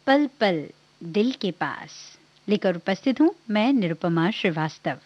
पल पल दिल के पास लेकर उपस्थित हूँ मैं निरुपमा श्रीवास्तव।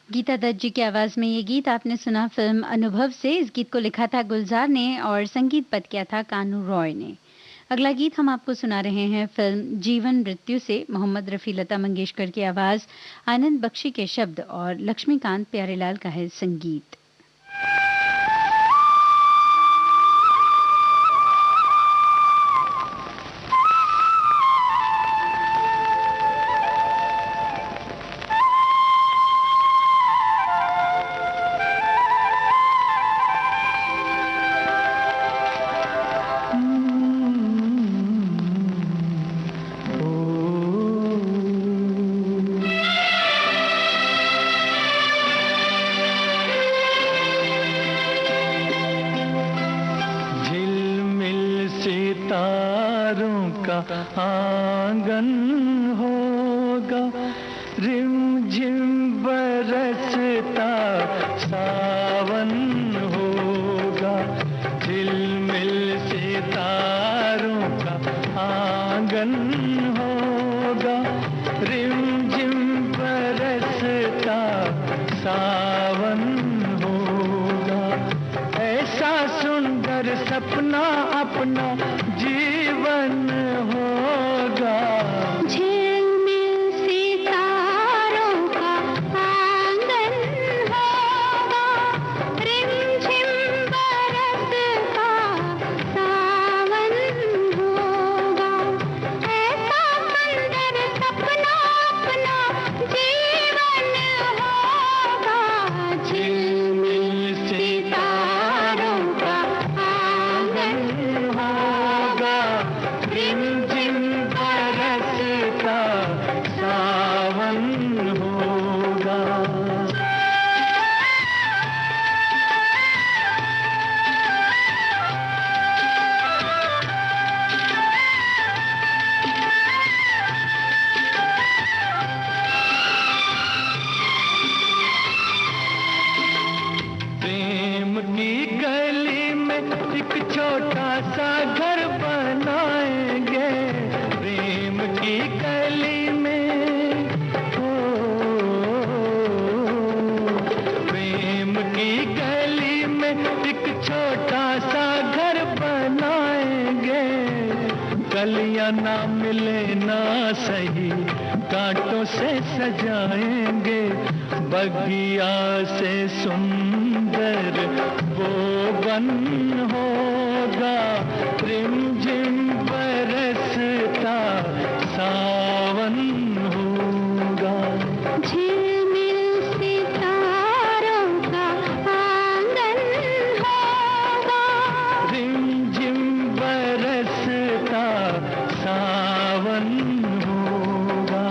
गीता दत्त जी की आवाज में ये गीत आपने सुना फिल्म अनुभव से। इस गीत को लिखा था गुलजार ने और संगीतबद्ध किया था कान्हू रॉय ने। अगला गीत हम आपको सुना रहे हैं फिल्म जीवन मृत्यु से। मोहम्मद रफी लता मंगेशकर की आवाज, आनंद बख्शी के शब्द और लक्ष्मीकांत प्यारेलाल का है संगीत। आंगन होगा, रिम झिम बरसता सावन होगा, झिलमिल सितारों का आंगन होगा, रिम झिम बरसता सावन होगा। ऐसा सुंदर सपना अपना जीवन होगा, झिलमिल सितारों का आंगन होगा, रिमझिम बरसता सावन कलियां ना मिले ना सही, कांटों से सजाएंगे, बगिया से सुंदर वो वन होगा, रिमझिम बरसता सावन होगा। झिलमिल सितारों का आंगन होगा, रिमझिम बरसता सावन होगा।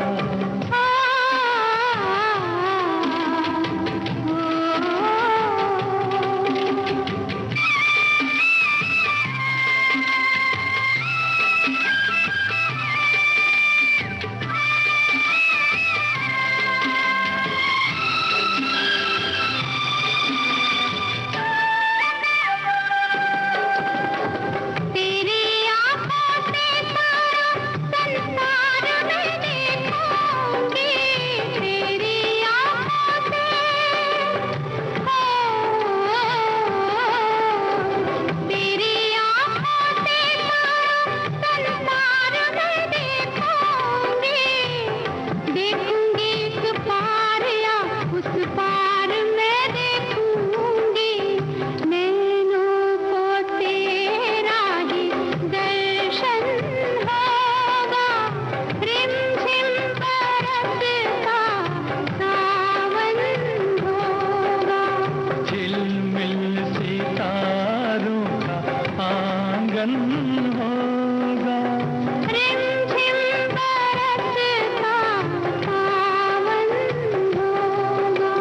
तेरी आँखों से सारा संसार मैं देखूंगी, तेरी आँखों से, तेरी आँखों से सारा संसार मैं देखूंगी, देखूंगी इस पार या उस पार मैं देखूंगी, नैनों को तेरा ही दर्शन होगा, रिमझिम बरसता सावन होगा। झिलमिल सितारों का आंगन होगा, रिमझिम बरसता सावन होगा।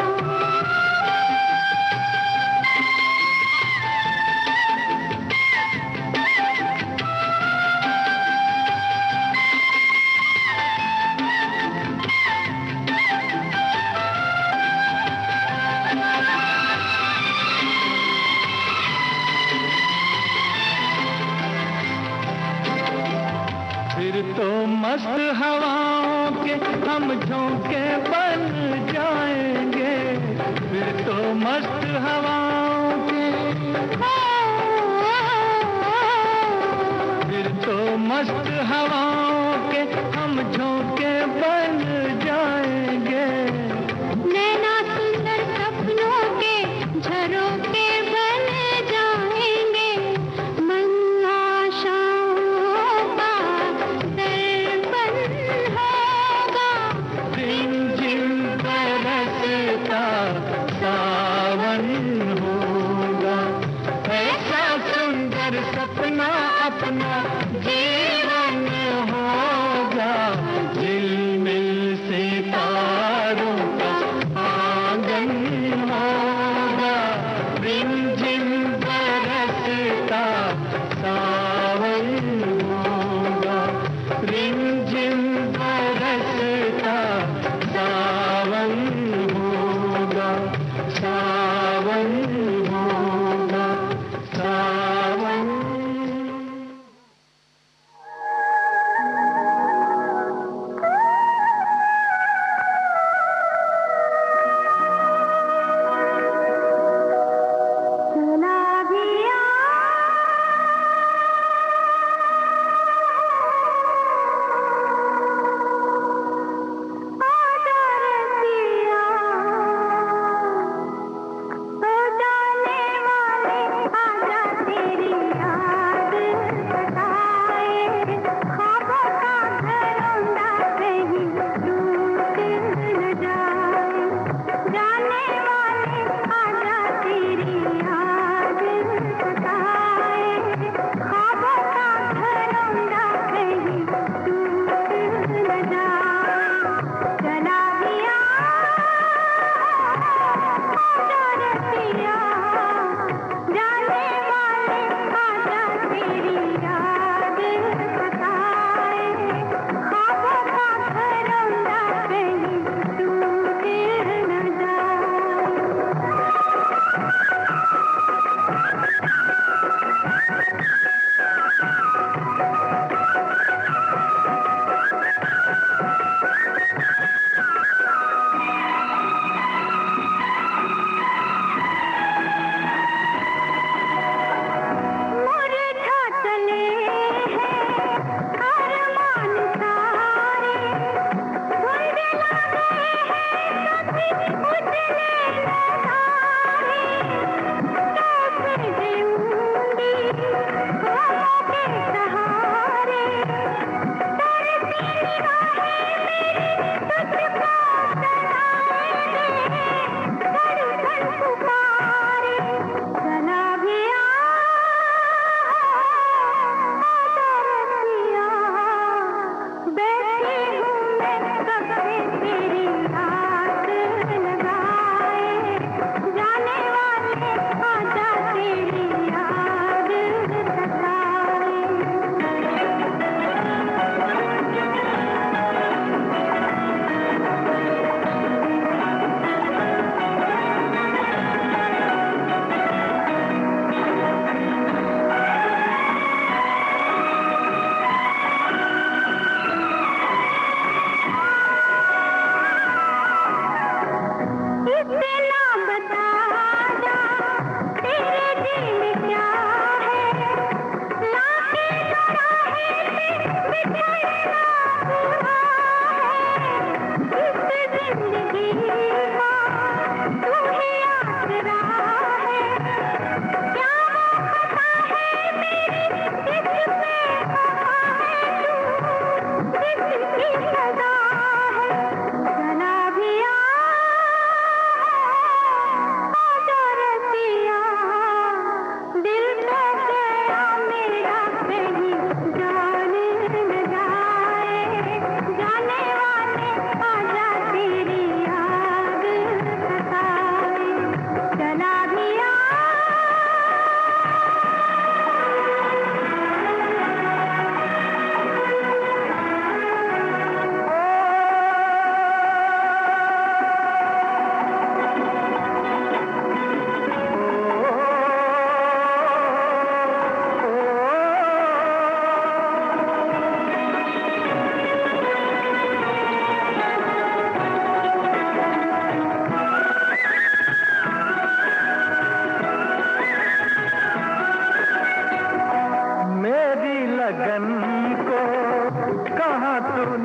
फिर तो मस्त हवाओं के हम झोंके बन जाएंगे, फिर तो मस्त हवाओं के, फिर तो मस्त हवाओं के हम झोंके बन जाएंगे, नैना सुंदर सपनों के झरोखे बन जाएंगे, मन आशाओं का दर्पण होगा, रिमझिम बरसता सावन होगा। ऐसा सुंदर सपना अपना जीवन होगा, झिलमिल सितारों का आंगन होगा, रिमझिम बरसता सावन होगा, रिमझिम बरसता सावन होगा, सावन होगा, सावन। चला गया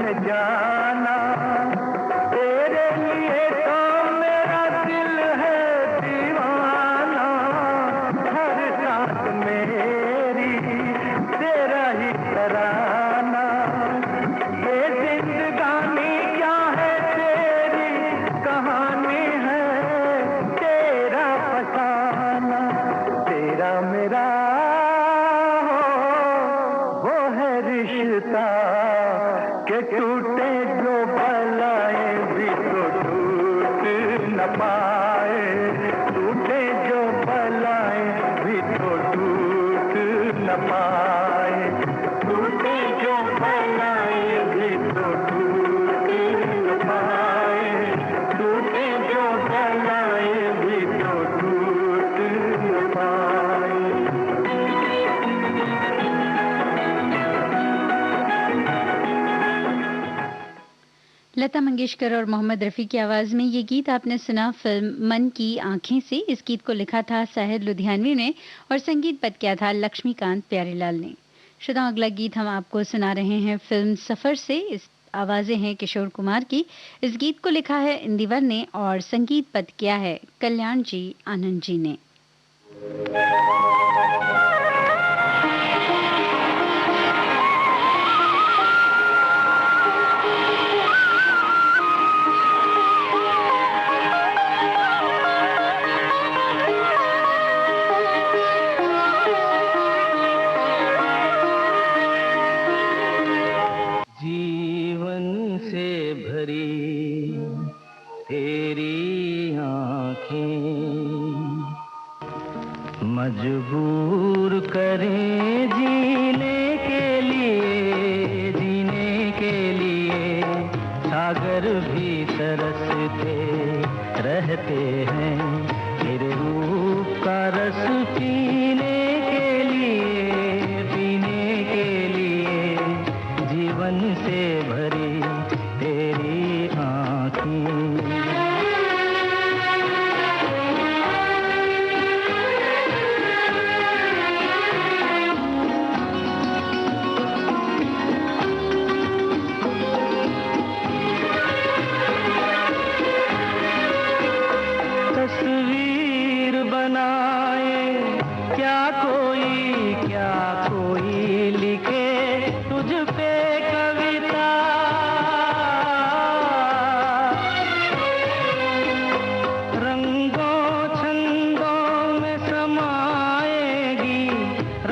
है जाना, तेरे लिए तो मेरा दिल है दीवाना, हर सांस मेरी तेरा ही तराना, ये जिंदगानी क्या है तेरी कहानी है, तेरा फसाना, तेरा मेरा वो है रिश्ता के टूटे जो भलाए भी तो टूट न पाए, टूटे जो भलाए भी तो टूट न पाए, टूटे जो भलाए भी तो टूट न पाए, टूटे जो भलाए भी तो टूट न पाए। लता मंगेशकर और मोहम्मद रफ़ी की आवाज़ में ये गीत आपने सुना फिल्म मन की आंखें से। इस गीत को लिखा था साहिर लुधियानवी ने और संगीतबद्ध किया था लक्ष्मीकांत प्यारेलाल ने। श्रोताओं, अगला गीत हम आपको सुना रहे हैं फिल्म सफ़र से। इस आवाज़ें हैं किशोर कुमार की। इस गीत को लिखा है इंदिवर ने और संगीतबद्ध किया है कल्याण जी आनंद जी ने। जीवन से भरी तेरी आँखें मजबूर करें जीने के लिए सागर भी तरसते रहते हैं, तेरे रूप का रस पीने के लिए जीवन से भरी तेरी आँखें। तस्वीर बनाए क्या कोई लिखे तुझ पे कविता, रंगों छंदों में समाएगी,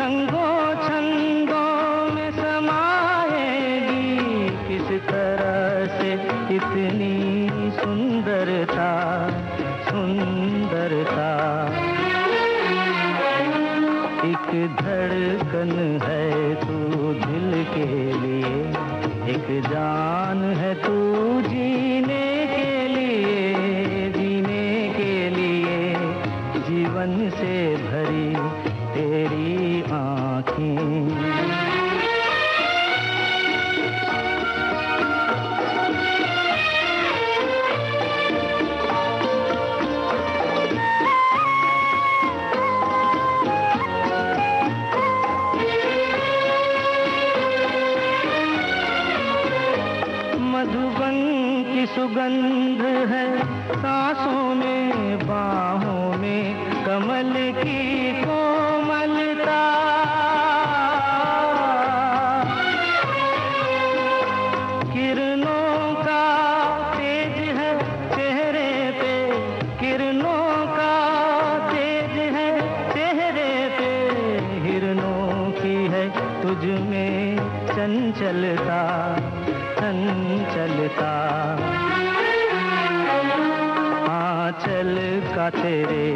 रंगों छंदों में समाएगी, किस तरह से इतनी सुंदरता एक धड़कन है तू दिल के लिए, एक जान है तू जीने के लिए जीवन से भरी तेरी आँखें। मधुबन की सुगंध है सांसों में, बाहों में कमल की कोमलता, किरणों का तेज है चेहरे पे, किरणों का तेज है चेहरे पे, हिरणों की है तुझ में चंचलता, आंचल का तेरे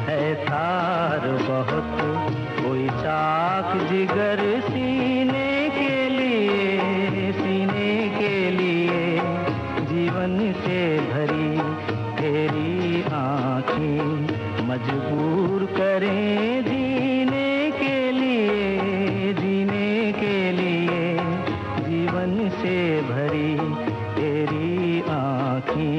है तार बहुत, कोई चाक जिगर सीने के लिए जीवन से भरी तेरी आँखें मजबूर करें जीने के लिए जीवन से भरी तेरी आँखें।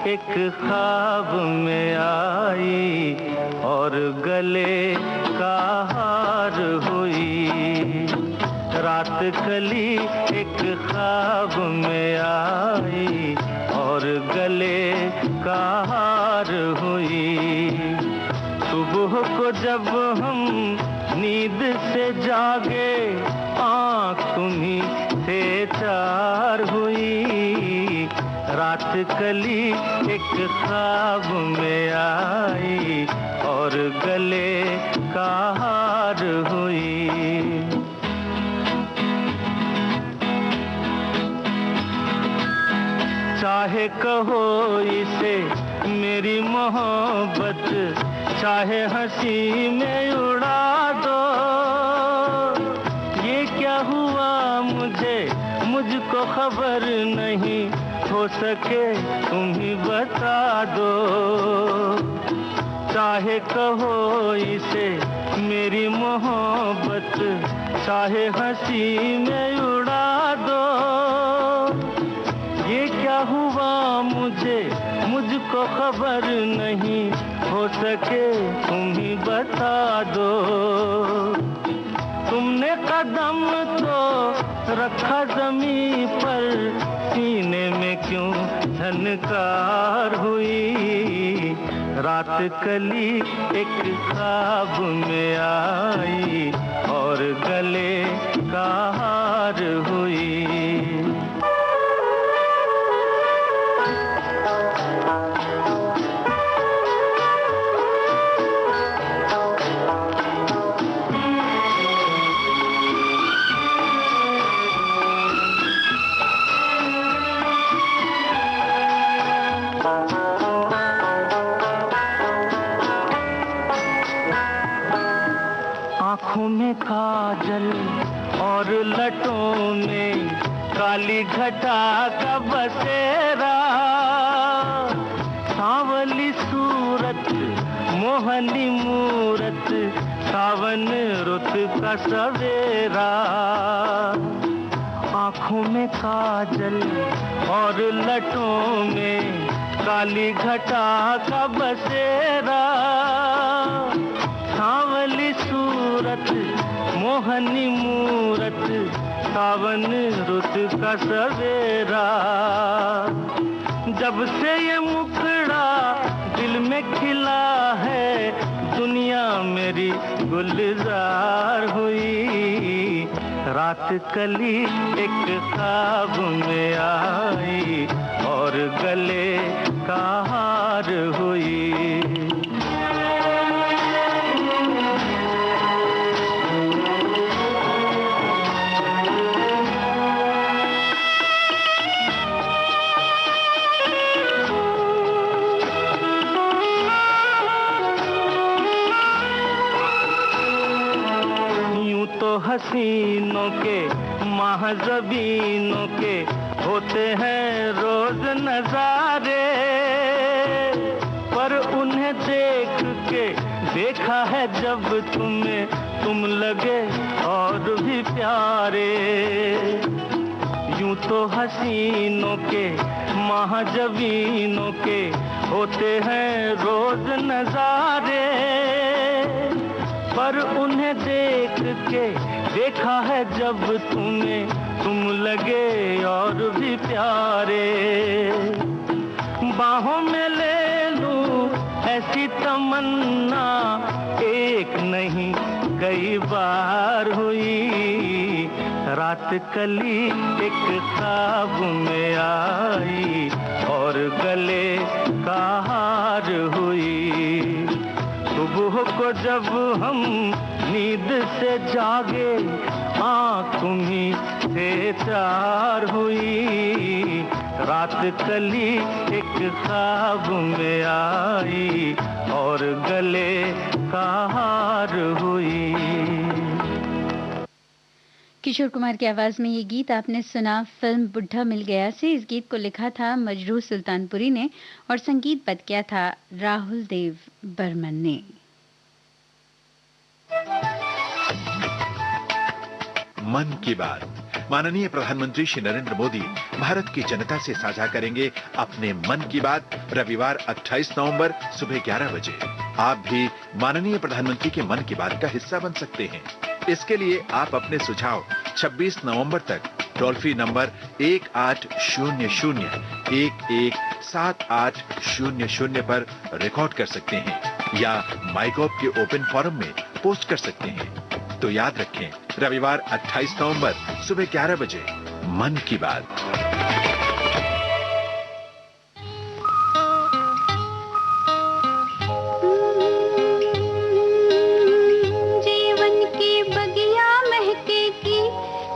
एक ख्वाब में आई और गले का हार हुई। रात कली एक ख्वाब में आई और गले का हार हुई। सुबह को जब हम नींद से जागे आँख तुम्हीं से चार हुई। रात कली एक ख्वाब में आई और गले का हार हुई। चाहे कहो इसे मेरी मोहब्बत, चाहे हंसी में उड़ा दो। ये क्या हुआ मुझको खबर नहीं, हो सके तुम ही बता दो। चाहे कहो इसे मेरी मोहब्बत, चाहे हंसी में उड़ा दो। ये क्या हुआ मुझको खबर नहीं, हो सके तुम ही बता दो। तुमने कदम तो रखा ज़मीं पर, सीने में क्यों झनकार हुई। रात कली एक ख्वाब में आई और गले का हार हुई। आँखों में काजल और लटों में काली घटा का बसेरा। सांवली सूरत मोहनी मूरत, सावन रुत का सवेरा। आँखों में काजल और लटों में काली घटा का बसेरा। सांवली सूरत मोहनी मूरत, सावन रुत का सवेरा। जब से ये मुखड़ा दिल में खिला है, दुनिया मेरी गुलजार हुई। रात कली एक ख्वाब में आई और गले का हार हुई। हसीनों के महज़बीनों के होते हैं रोज नजारे, पर उन्हें देख के देखा है जब तुम्हें, तुम लगे और भी प्यारे। यूं तो हसीनों के महज़बीनों के होते हैं रोज नजारे, पर उन्हें देख के देखा है जब तुम्हें, तुम लगे और भी प्यारे। बाहों में ले लूं ऐसी तमन्ना, एक नहीं कई बार हुई। रात कली एक ख्वाब में आई और गले का हार हुई। सुबह को जब हम नींद से जागे आँख तुम्हीं से चार हुई। रात कली एक ख्वाब में आई और गले का हार हुई। किशोर कुमार की आवाज में ये गीत आपने सुना फिल्म बुढ़ा मिल गया से। इस गीत को लिखा था मजरूह सुल्तानपुरी ने और संगीत पद किया था राहुल देव बर्मन ने। मन की बात माननीय प्रधानमंत्री श्री नरेंद्र मोदी भारत की जनता से साझा करेंगे अपने मन की बात रविवार 28 नवंबर सुबह 11 बजे। आप भी माननीय प्रधानमंत्री के मन की बात का हिस्सा बन सकते हैं। इसके लिए आप अपने सुझाव 26 नवंबर तक टोल फ्री नंबर 1800-117800 पर रिकॉर्ड कर सकते हैं या माइगॉव के ओपन फोरम में पोस्ट कर सकते हैं। तो याद रखें, रविवार 28 नवंबर सुबह 11 बजे मन की बात। जीवन की बगिया महकेगी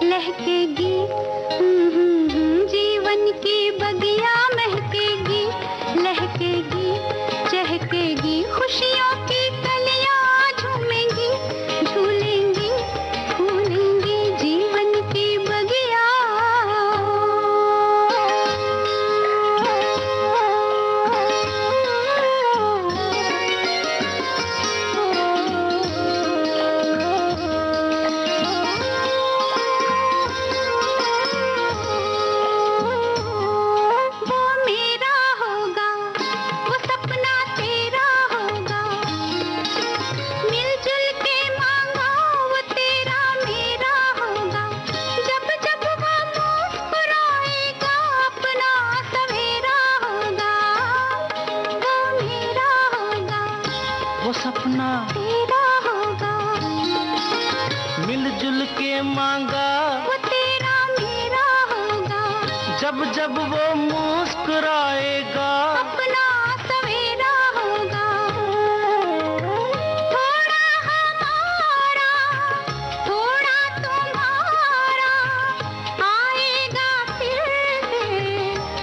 लहकेगी, जीवन की बगिया महकेगी लहकेगी, चहकेगी खुशियों की कलियां झूमेंगी, झूलेंगी फूलेंगी जीवन की बगिया। वो मेरा होगा, वो सपना तेरा होगा, मिलजुल के मांगा वो तेरा मेरा होगा, जब जब वो मुस्कुराएगा अपना सवेरा होगा, वो मेरा होगा, वो सपना तेरा होगा, मिलजुल के मांगा, वो तेरा मेरा होगा, जब जब वो मुस्कुराएगा, अपना सवेरा होगा, थोड़ा हमारा थोड़ा तुम्हारा, आएगा फिर से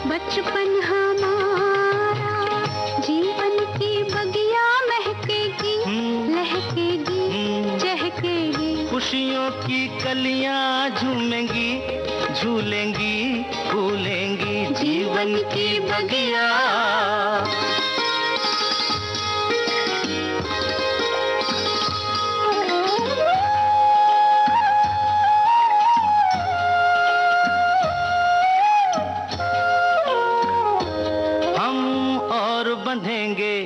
बचपन हमारा, जीवन की बगिया महकेगी लहकेगी चहकेगी, खुशियों की कलियां झूमेंगी, झूलेंगी फूलेंगी जीवन की बगिया। हम और बंधेंगे,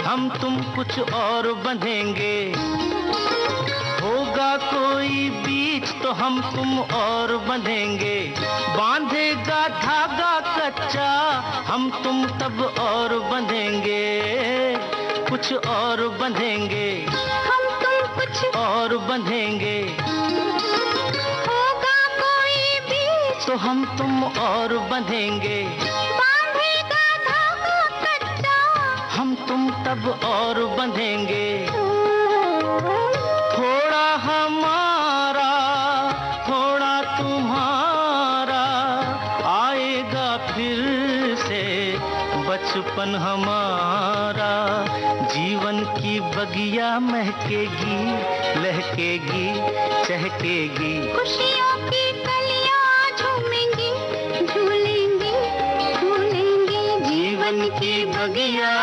हम तुम कुछ और बंधेंगे, होगा कोई बीच तो हम तुम और बंधेंगे, बांधेगा धागा कच्चा हम तुम तब और बंधेंगे, कुछ और बंधेंगे, हम तुम कुछ और बंधेंगे, होगा कोई बीच तो हम तुम और बंधेंगे, बांधेगा धागा कच्चा, हम तुम तब और बंधेंगे, थोड़ा हमारा थोड़ा तुम्हारा, आएगा फिर से बचपन हमारा, जीवन की बगिया महकेगी लहकेगी चहकेगी, खुशियों की कलियां झूमेंगी, झूलेंगी फूलेंगी जीवन की बगिया।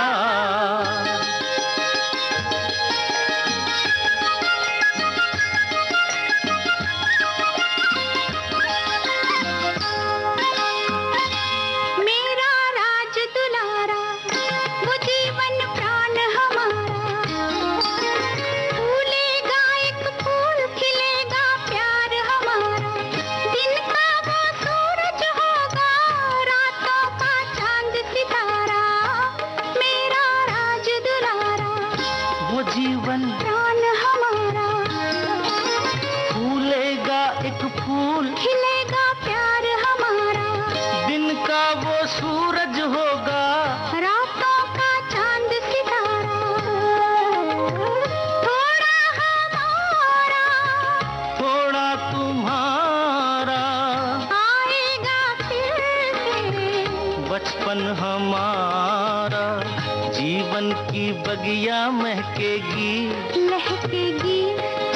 मेरा राज दुलारा, वो जीवन प्राण हमारा, फूलेगा एक फूल खिलेगा प्यार हमारा, दिन का वो सूरज होगा रातों का चांद सितारा, मेरा राज दुलारा, वो जीवन प्राण हमारा, फूलेगा एक फूल, खिलेगा प्यार हमारा, दिन का वो सूरज होगा, रातों का चांद सितारा, थोड़ा हमारा थोड़ा तुम्हारा, आएगा फिर से बचपन हमारा, जीवन की बगिया महकेगी लहकेगी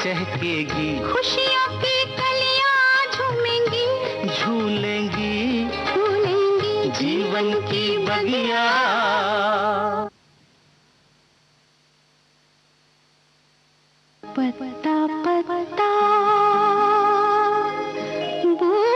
चहकेगी, खुशियों की कलियां झूमेंगी, झूलेंगी फूलेंगी जीवन की बगिया। पत्ता पत्ता बूंद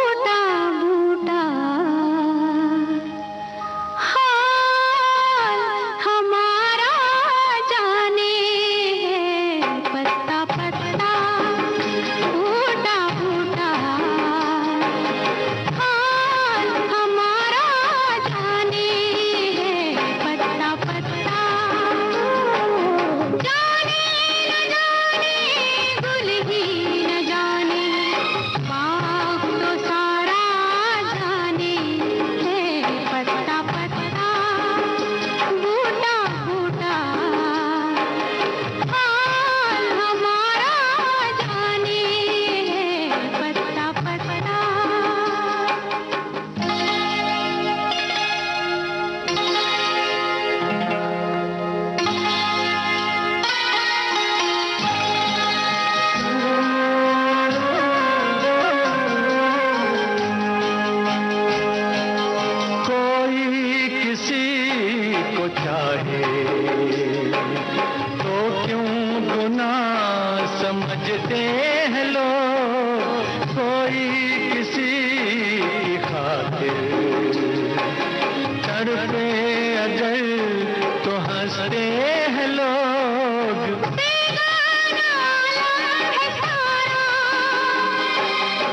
कहते हैं लोग। बेगाना आलम है सारा,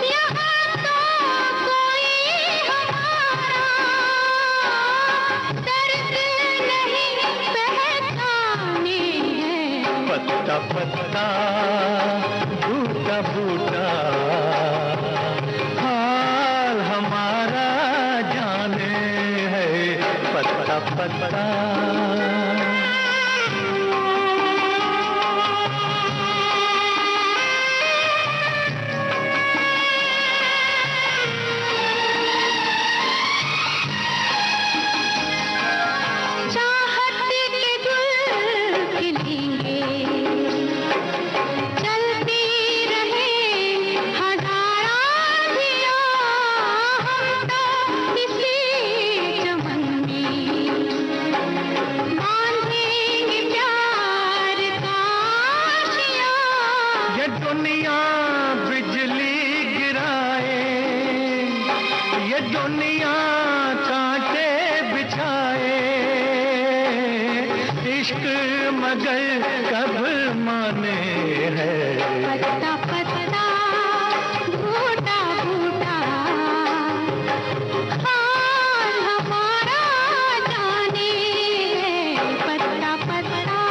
यहाँ तो कोई हमारा दर्द नहीं पहचाने हैं। पत्ता पत्ता बूटा बूटा हाल हमारा जाने है। पत्ता पत्ता चाहत के गुल खिलेंगे, चलती रहे हजारा दिया, हम तो इसी चमन में बांधेंगे प्यार का आशिया। ये दुनिया बिजली गिराए, ये दुनिया कांटे बिछाए, इश्क मगर कब माने हैं। पत्ता पत्ता बूटा बूटा हाल हमारा जाने है। पत्ता पत्ता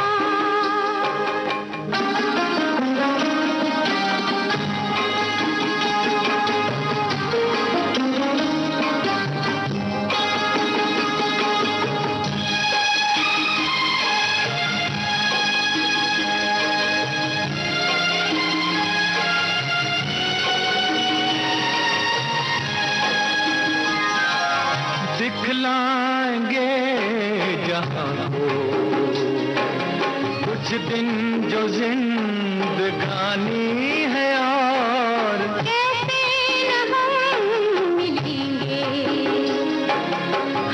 दिखलाएंगे जहां को कुछ दिन जो जिंदगानी है, और कैसे न हम मिलेंगे,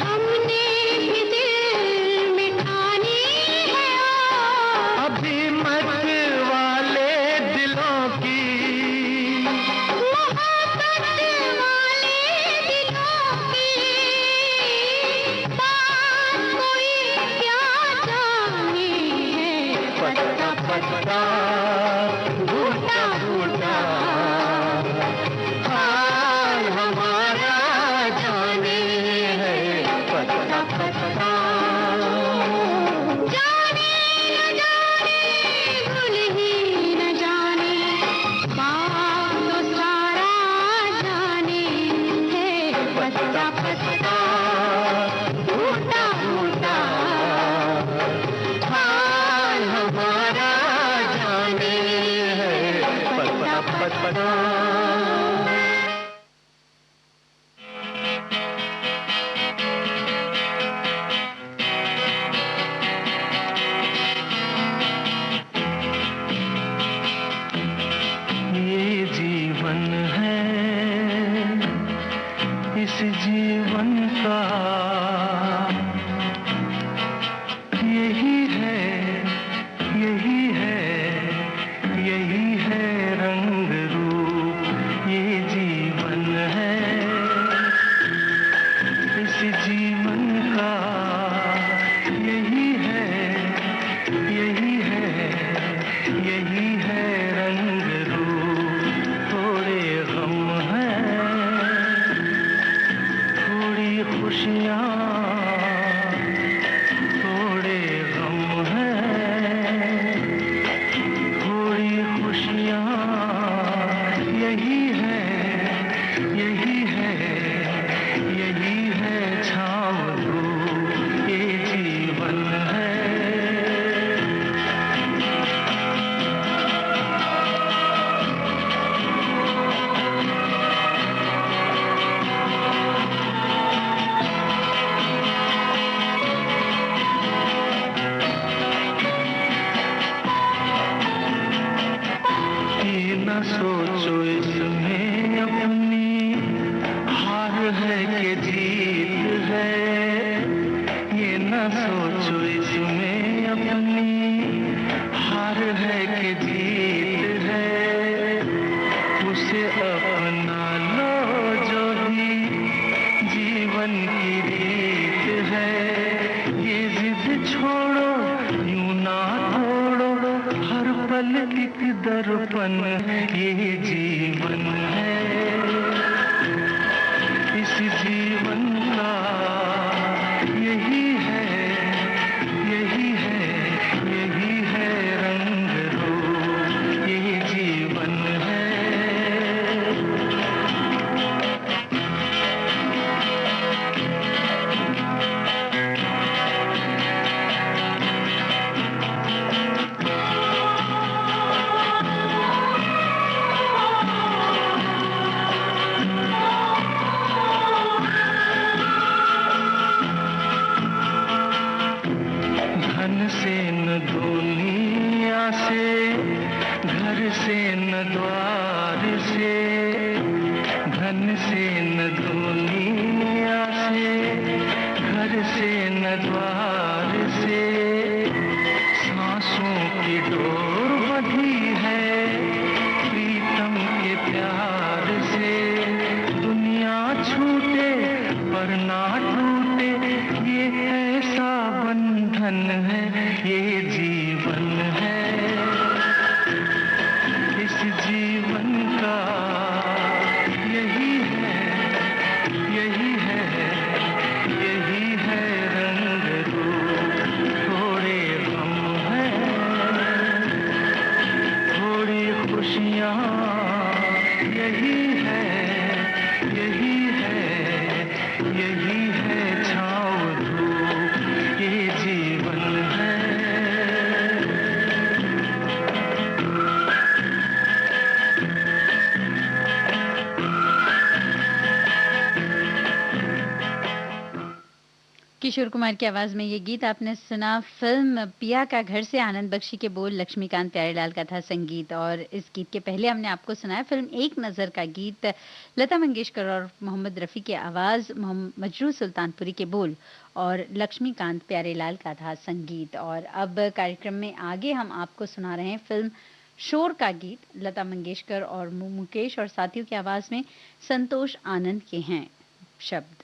हमने भी दिल में ठानी है। अभी मत वाले दिलों की मोहब्बत वाले दिलों की बात कोई क्या जाने है। पत्ता पत्ता बूटा बूटा हाल हमारा जाने है। पत्ता पत्ता जाने न जाने भूल ही न जाने, बात तो सारा जाने है। पत्ता पत्ता बूटा बूटा हाल हमारा जाने है। पत्ता पत्ता ये जीवन है, इस जीवन का यही है, यही है, यही है रंग रूप। ये जीवन है, इस जीवन का यही है, यही है, यही है रंग रूप। थोड़े गम हैं, थोड़ी खुशियाँ, थोड़े गम हैं, थोड़ी खुशियाँ, यही है, यही है, यही है छाँव धूप। ये जीवन है। ये न सोचो इसमें अपनी हार है कि जीत है। ये न सोचो इसमें अपनी हार है कि जीत है। उसे अपना लो जो भी जीवन की रीत है। ये जिद छोड़ो एक दर्पण ये जीवन है, इस जीवन का यही है, यही है, यही है रंग रूप, ये जीवन है। धन से न दुनिया से, घर से न द्वार से, धन से न दुनिया से, घर से न द्वार से, सांसों की डोर बंधी है प्रीतम के प्यार से। दुनिया छूटे पर ना टूटे, ये ऐसा बंधन है, ये जीवन है, इस जीवन का यही है, यही है, यही है रंग रूप। थोड़े गम हैं, थोड़ी खुशियाँ, यही है, यही है, यही है छाँव धूप, ये जीवन है। किशोर कुमार की आवाज में ये गीत आपने सुना फिल्म पिया का घर से। आनंद बख्शी के बोल, लक्ष्मीकांत प्यारेलाल का था संगीत। और इस गीत के पहले हमने आपको सुनाया फिल्म एक नज़र का गीत, लता मंगेशकर और मोहम्मद रफ़ी की आवाज़, मजरू सुल्तानपुरी के बोल और लक्ष्मीकांत प्यारेलाल का था संगीत। और अब कार्यक्रम में आगे हम आपको सुना रहे हैं फिल्म शोर का गीत, लता मंगेशकर और मुकेश और साथियों की आवाज़ में संतोष आनंद के हैं शब्द।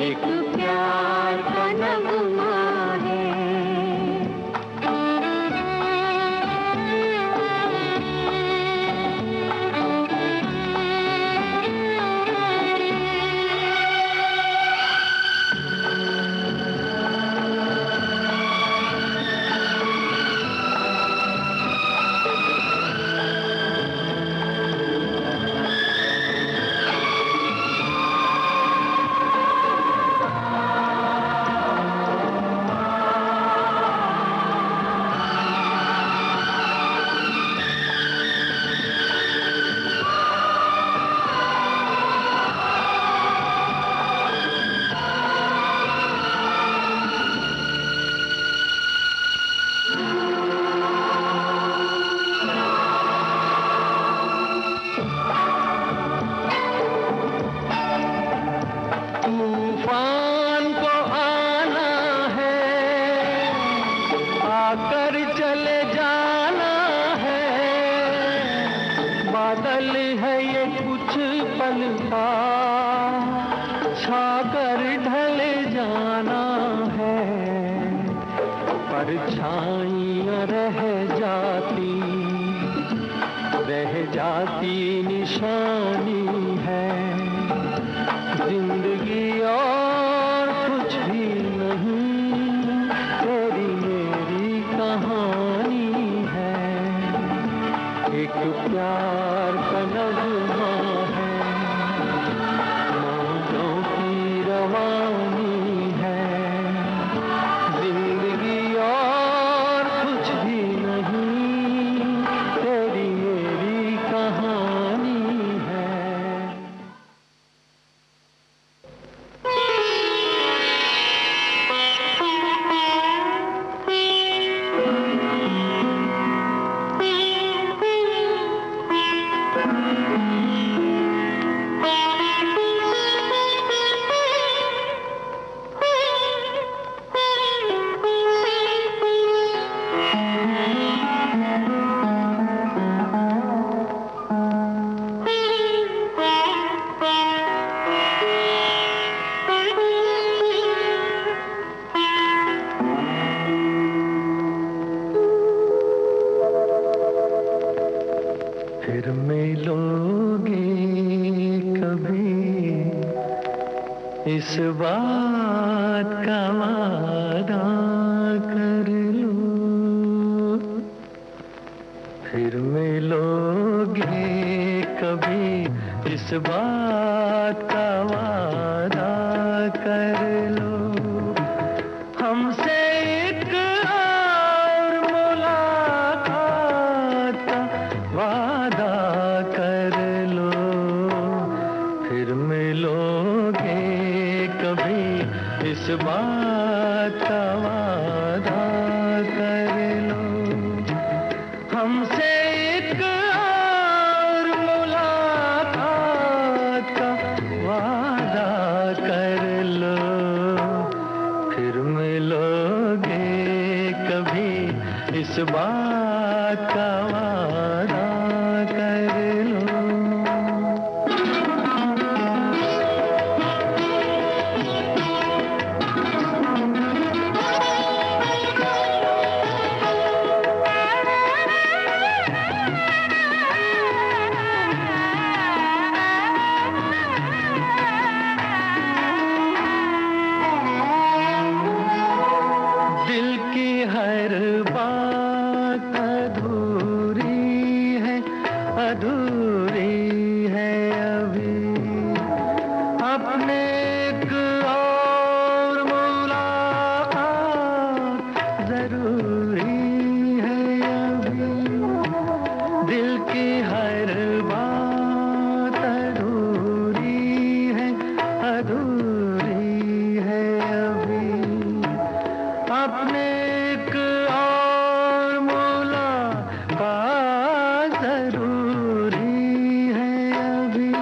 एक प्यार का नगमा है। तूफान को आना है, आकर चले जाना है। बादल है ये कुछ पल का, छाकर ढल जाना है। परछाइयाँ रह जाती निशानी है। जिंदगी और कुछ भी नहीं, तेरी मेरी कहानी है। एक प्यार का नगमा है, मौजों की रवानी है। जिंदगी और कुछ भी नहीं, तेरी मेरी कहानी है। फिर मिलोगे कभी, इस बात का वादा कर लो। फिर मिलोगे कभी, इस बात का वादा कर लो। हमसे एक और मुलाकात का वादा कर लो। फिर मिलोगे कभी, इस बात का वादा कर लो। हमसे एक और मुलाकात का वादा कर लो। फिर मिलोगे कभी, इस बात का वादा कर लो। दिल की हर बात अधूरी है अभी। अपने एक और मुलाकात जरूरी है अभी। दिल की हर बात अधूरी है अभी। अपने एक और मुलाकात जरूरी है अभी।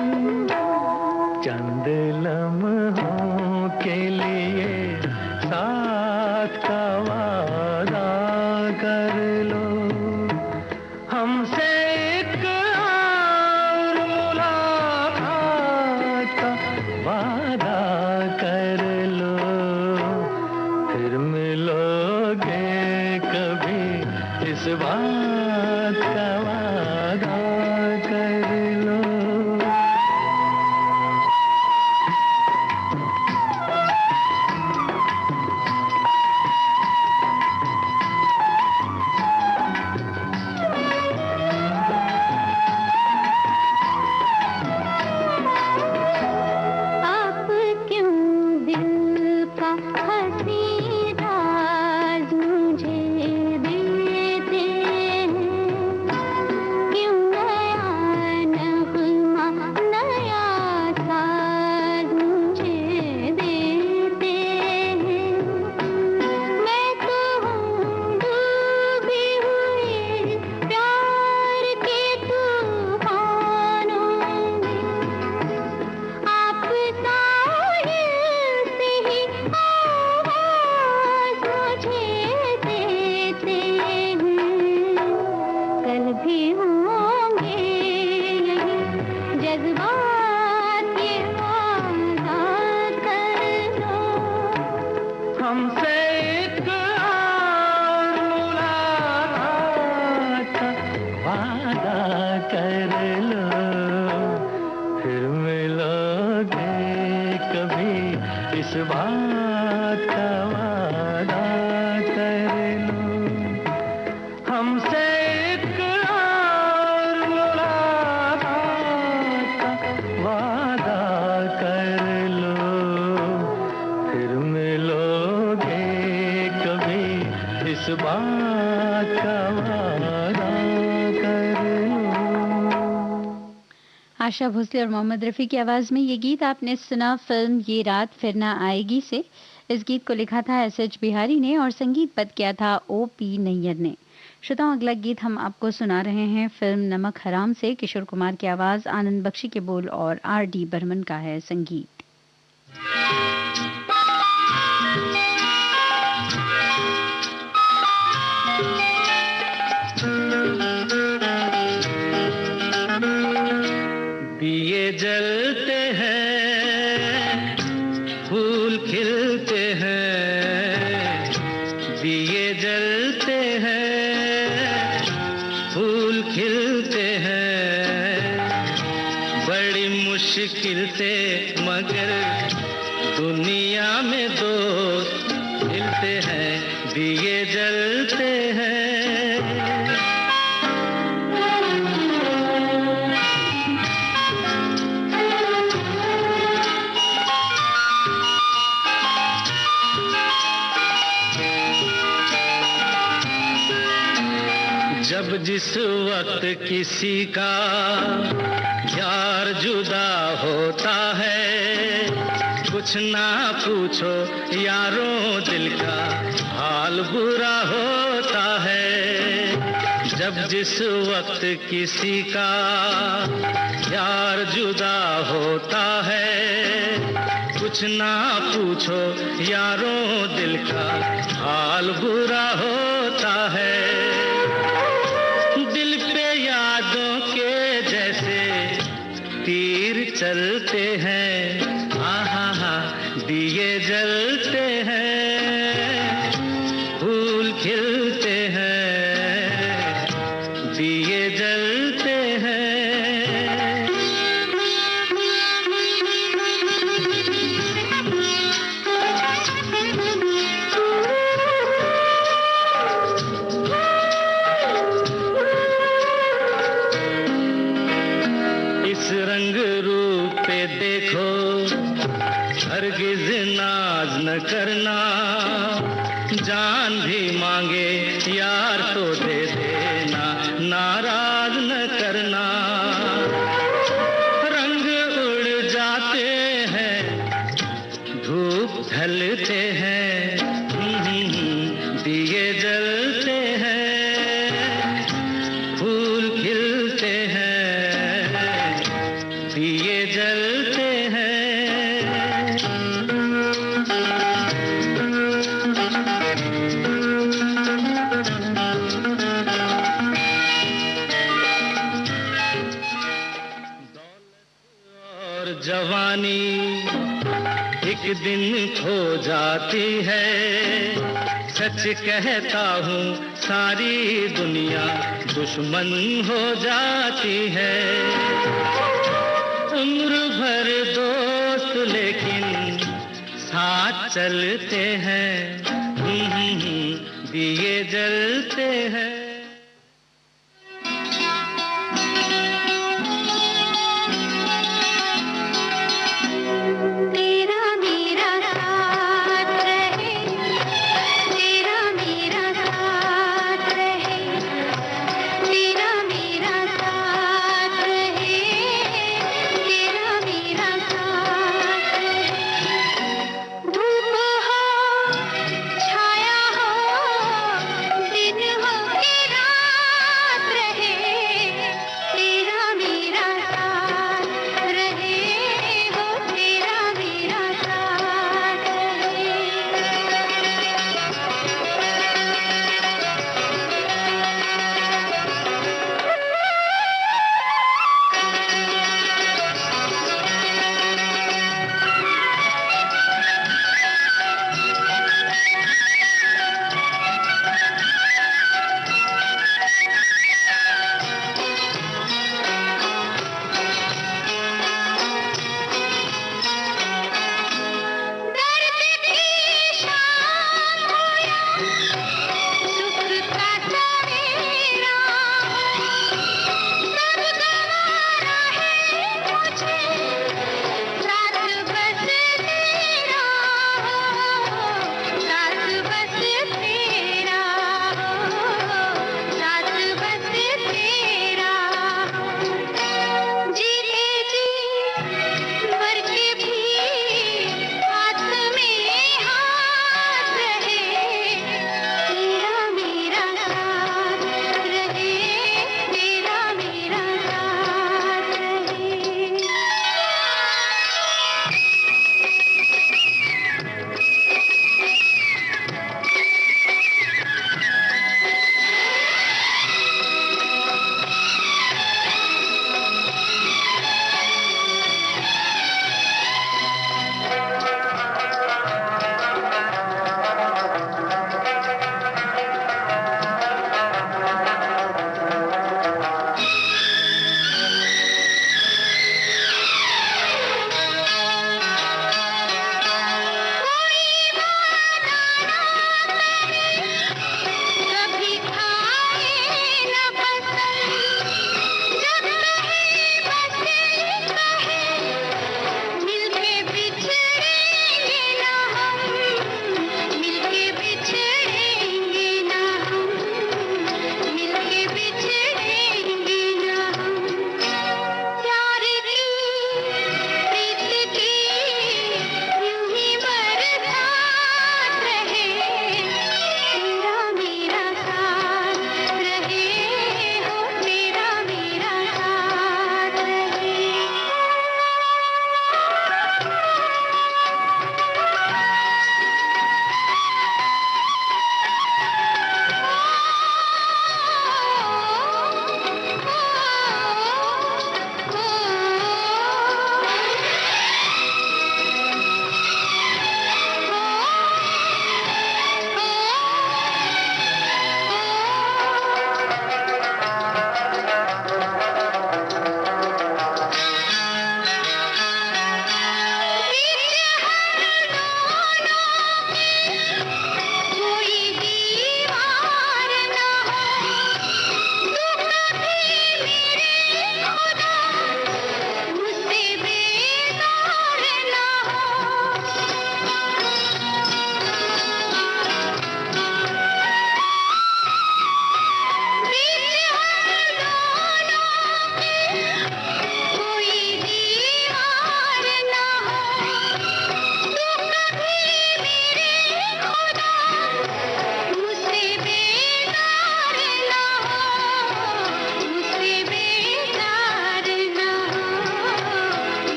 चंद लम्हों के लिए साथ का वादा कर लो। हमसे एक और मुलाकात का वादा कर इस बात का वादा कर लो, हमसे इकरार मुलाकात का वादा कर लो, फिर मिलोगे कभी इस बात का वादा कर लो। आशा भोसले और मोहम्मद रफ़ी की आवाज़ में ये गीत आपने सुना फिल्म ये रात फिर ना आएगी से। इस गीत को लिखा था एस.एच. बिहारी ने और संगीत पद किया था ओ.पी. नैयर ने। श्रोताओं, अगला गीत हम आपको सुना रहे हैं फिल्म नमक हराम से। किशोर कुमार की आवाज़, आनंद बख्शी के बोल और आर.डी. बर्मन का है संगीत। दिए जलते हैं, फूल खिलते हैं, दिए जलते हैं, फूल खिलते हैं, बड़ी मुश्किल से मगर दुनिया में दोस्त मिलते हैं, दिए जलते हैं। जब जिस वक्त किसी का यार जुदा होता है, कुछ ना पूछो यारों दिल का हाल बुरा होता है। जब जिस वक्त किसी का यार जुदा होता है, कुछ ना पूछो यारों दिल का हाल बुरा होता है। तीर चलते हैं, आहा हा, दिए जलते हैं, फूल खिलते हैं, दिए जलते हैं। रंग रूप पे देखो, हरगिज नाज न करना, जान भी मांगे यार तो दे देना, नाराज न करना। रंग उड़ जाते हैं, धूप ढलते हैं, दिए जलते हैं, फूल खिलते हैं, दिए जलते हैं। और जवानी एक दिन खो जाती है, सच कहता हूँ सारी दुनिया दुश्मन हो जाती है। उम्र भर दोस्त लेकिन साथ चलते हैं, दिए जलते हैं। छाया हो, दिन हो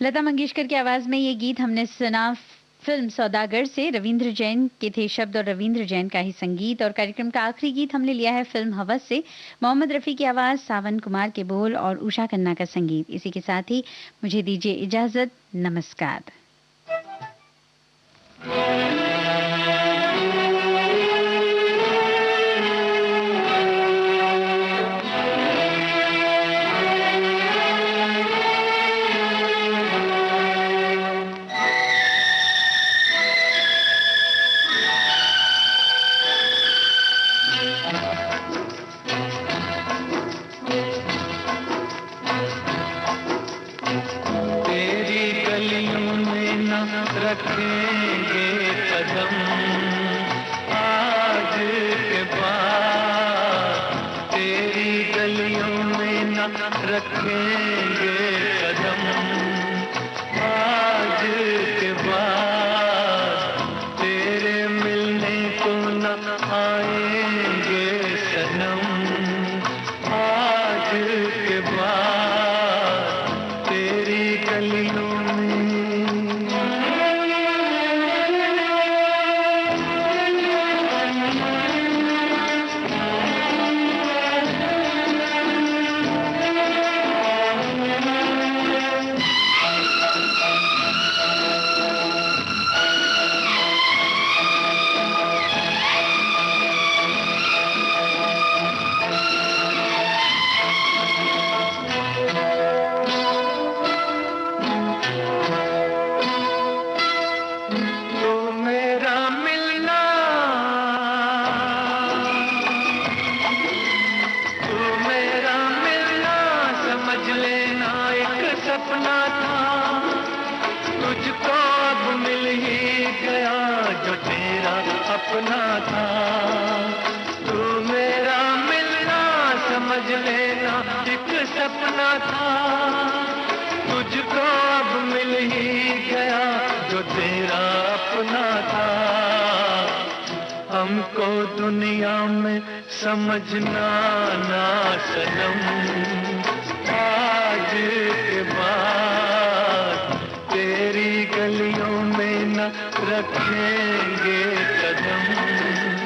लता मंगेशकर की आवाज में ये गीत हमने सुना फिल्म सौदागर से। रविंद्र जैन के थे शब्द और रविंद्र जैन का ही संगीत। और कार्यक्रम का आखिरी गीत हमने लिया है फिल्म हवस से। मोहम्मद रफी की आवाज, सावन कुमार के बोल और उषा खन्ना का संगीत। इसी के साथ ही मुझे दीजिए इजाजत। नमस्कार। रखेंगे कदम आज के बाद, तेरी गलियों में न रखेंगे कदम आज के बाद, तेरे मिलने को न आएंगे सनम आज के बाद, तेरी गलियों सपना था, तुझको अब मिल ही गया जो तेरा अपना था। तू मेरा मिलना समझ लेना एक सपना था, तुझको अब मिल ही गया जो तेरा अपना था। हमको दुनिया में समझना ना सनम, आज के बाद तेरी गलियों में न रखेंगे कदम।